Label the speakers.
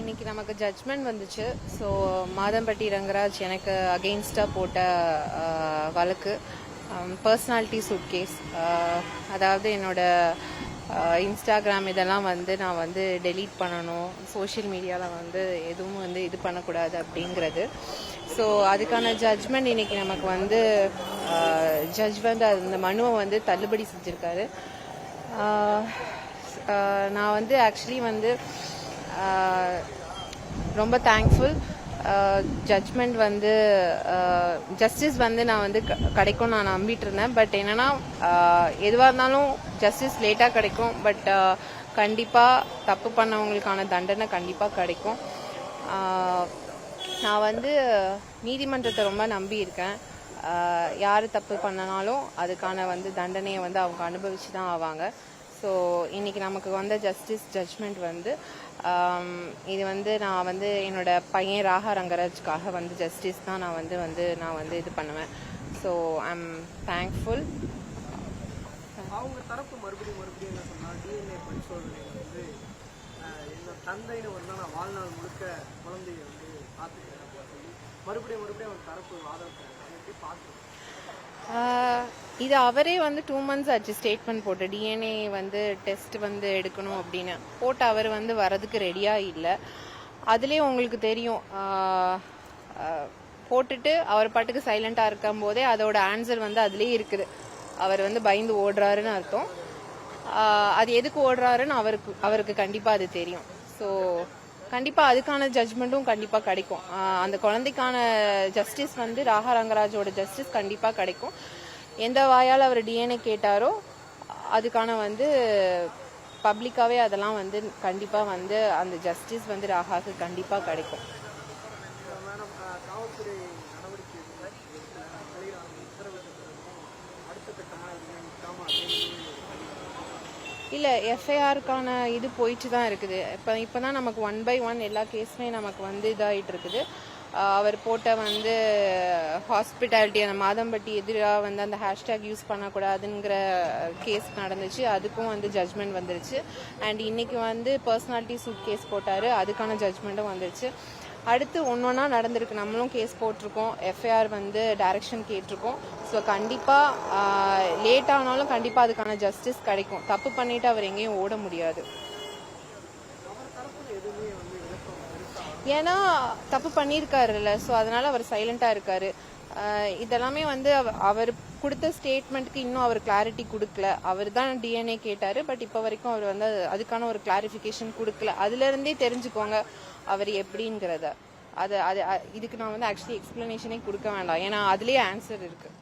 Speaker 1: இன்னைக்கு நமக்கு ஜட்ஜ்மெண்ட் வந்துச்சு. ஸோ மாதம்பட்டி ரங்கராஜ் எனக்கு அகெயின்ஸ்டாக போட்ட வழக்கு பர்சனாலிட்டி சூட் கேஸ். அதாவது என்னோட இன்ஸ்டாகிராம் இதெல்லாம் வந்து நான் வந்து டெலீட் பண்ணணும், சோஷியல் மீடியாவில் வந்து எதுவும் வந்து இது பண்ணக்கூடாது அப்படிங்கிறது. ஸோ அதுக்கான ஜட்ஜ்மெண்ட் இன்னைக்கு நமக்கு வந்து ஜட்ஜ் வந்து அந்த மனுவை வந்து தள்ளுபடி செஞ்சுருக்காரு. நான் வந்து ஆக்சுவலி வந்து ரொம்ப தேங்க்ஃபுல். ஜட்ஜ்மெண்ட் வந்து ஜஸ்டிஸ் வந்து நான் வந்து கிடைக்கும் நான் நம்பிட்டு இருந்தேன். பட் என்னன்னா எதுவாக இருந்தாலும் ஜஸ்டிஸ் லேட்டாக கிடைக்கும். பட் கண்டிப்பாக தப்பு பண்ணவங்களுக்கான தண்டனை கண்டிப்பாக கிடைக்கும். நான் வந்து நீதிமன்றத்தை ரொம்ப நம்பி இருக்கேன். யார் தப்பு பண்ணனாலும் அதுக்கான வந்து தண்டனையை வந்து அவங்க அனுபவிச்சு தான் ஆவாங்க. ஸோ இன்னைக்கு நமக்கு வந்த ஜட்ஜ்மெண்ட் வந்து இது வந்து நான் வந்து என்னோட பையன் ராகா ரங்கராஜ்காக வந்து ஜஸ்டிஸ் தான் நான் வந்து இது பண்ணுவேன். So I am thankful.
Speaker 2: அவங்க தரப்பு மறுபடியும் என்ன சொன்னால், டிஎன்ஏ பரிசோதனை வந்து என்னோட தந்தைன்னு வந்து நான் வாழ்நாள் முழுக்க குழந்தைய வந்து பார்த்துக்கிறேன் சொல்லி மறுபடியும் அவங்க தரப்பு வாதம் எப்படி பார்க்குறேன்.
Speaker 1: இது அவரே வந்து 2 months ஆச்சு ஸ்டேட்மெண்ட் போட்டு டிஎன்ஏ வந்து டெஸ்ட் வந்து எடுக்கணும் அப்படின்னு போட்டு அவர் வந்து வரதுக்கு ரெடியாக இல்லை. அதுலேயே உங்களுக்கு தெரியும், போட்டுட்டு அவர் பாட்டுக்கு சைலண்டாக இருக்கும் போதே அதோட ஆன்சர் வந்து அதுலேயே இருக்குது. அவர் வந்து பயந்து ஓடுறாருன்னு அர்த்தம். அது எதுக்கு ஓடுறாருன்னு அவருக்கு கண்டிப்பாக அது தெரியும். ஸோ கண்டிப்பாக அதுக்கான ஜட்ஜ்மெண்ட்டும் கண்டிப்பாக கிடைக்கும். அந்த குழந்தைக்கான ஜஸ்டிஸ் வந்து ராகா ரங்கராஜோட ஜஸ்டிஸ் கண்டிப்பாக கிடைக்கும். எந்த வாயால் அவர் டிஎன்ஏ கேட்டாரோ அதுக்கான வந்து பப்ளிக்காகவே அதெல்லாம் வந்து கண்டிப்பாக வந்து அந்த ஜஸ்டிஸ் வந்து ராகாவுக்கு கண்டிப்பாக கிடைக்கும். இல்லை, எஃப்ஐஆருக்கான இது போயிட்டு தான் இருக்குது. இப்போ தான் நமக்கு 1 by 1 எல்லா கேஸுமே நமக்கு வந்து இதாகிட்டு இருக்குது. அவர் போட்ட வந்து ஹாஸ்பிட்டாலிட்டி அந்த மாதம்பட்டி எதிராக வந்து அந்த ஹேஷ்டேக் யூஸ் பண்ணக்கூடாதுங்கிற கேஸ் நடந்துச்சு. அதுக்கும் வந்து ஜட்ஜ்மெண்ட் வந்துருச்சு. அண்ட் இன்னைக்கு வந்து பர்சனாலிட்டி சூட் கேஸ் போட்டார், அதுக்கான ஜட்ஜ்மெண்ட்டும் வந்துருச்சு. அடுத்து ஒன்றா நடந்திருக்கு. நம்மளும் கேஸ் போட்டிருக்கோம், எஃப்ஐஆர் வந்து டைரக்ஷன் கேட்டிருக்கோம். ஸோ கண்டிப்பாக லேட் ஆனாலும் கண்டிப்பாக அதுக்கான ஜஸ்டிஸ் கிடைக்கும். தப்பு பண்ணிட்டு அவர் எங்கேயும் ஓட முடியாது. ஏன்னா தப்பு பண்ணியிருக்காருல்ல, ஸோ அதனால அவர் சைலண்டாக இருக்காரு. இதெல்லாமே வந்து அவர் கொடுத்த ஸ்டேட்மெண்ட்டுக்கு இன்னும் அவர் கிளாரிட்டி கொடுக்கல. அவர் தான் டிஎன்ஏ கேட்டார், பட் இப்போ வரைக்கும் அவர் வந்து அதுக்கான ஒரு கிளாரிஃபிகேஷன் கொடுக்கல. அதுலேருந்தே தெரிஞ்சுக்கோங்க அவர் எப்படிங்கிறத. இதுக்கு நான் வந்து ஆக்சுவலி எக்ஸ்பிளனேஷனே கொடுக்க வேண்டாம், ஏன்னா அதுலேயே ஆன்சர் இருக்குது.